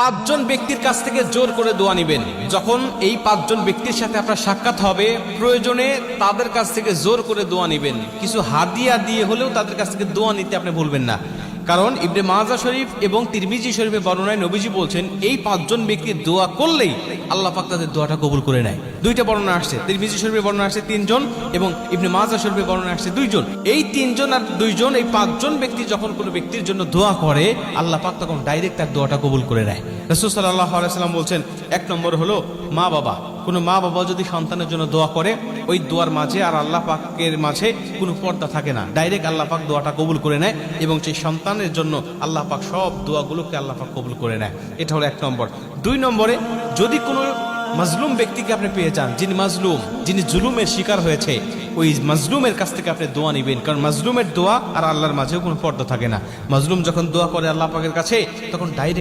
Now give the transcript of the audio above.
পাঁচজন ব্যক্তির কাছ থেকে জোর করে দোয়া নিবেন। যখন এই পাঁচজন ব্যক্তির সাথে আপনার সাক্ষাৎ হবে, প্রয়োজনে তাদের কাছ থেকে জোর করে দোয়া নিবেন। কিছু হাদিয়া দিয়ে হলেও তাদের কাছ থেকে দোয়া নিতে আপনি ভুলবেন না। কারণ ইবনে মাজা শরীফ এবং তিরমিজি শরীফের বর্ণনায় নবীজি বলছেন, এই পাঁচজন ব্যক্তির দোয়া করলেই আল্লাহ পাক তাদের দোয়াটা কবুল করে নেয়। দুইটা বর্ণনা আসছে, তিরমিজি শরীফের বর্ণনা আসছে 3 জন এবং ইবনে মাজা শরীফের বর্ণনা আসছে 2 জন। এই 3 জন আর 2 জন, এই 5 জন ব্যক্তি যখন কোনো ব্যক্তির জন্য দোয়া করে, আল্লাহ পাক তখন ডাইরেক্ট তার দোয়াটা কবুল করে নেয়। রাসূল সাল্লাল্লাহু আলাইহি ওয়াসাল্লাম বলছেন, 1 নম্বর হলো মা বাবা। কোনো মা বাবা যদি সন্তানের জন্য দোয়া করে, ওই দোয়ার মাঝে আর আল্লাহ পাকের মাঝে কোনো পর্দা থাকে না, ডাইরেক্ট আল্লাহ পাক দোয়াটা কবুল করে নেয় এবং সেই সন্তানের জন্য আল্লাহ পাক সব দোয়াগুলোকে আল্লাহ পাক কবুল করে নেয়। এটা হলো 1 নম্বর। 2 নম্বরে, যদি কোনো মাজলুম ব্যক্তিকে আপনি পেয়ে যান, যিনি মাজলুম, যিনি জুলুমের শিকার হয়েছে, ওই মাজলুমের কাছ থেকে আপনি দোয়া নিবেন। কারণ মাজলুমের দোয়া আর আল্লাহর মাঝেও কোনো পর্দা থাকে না। মাজলুম যখন দোয়া করে আল্লাহ পাকের কাছে, তখন ডাইরেক্ট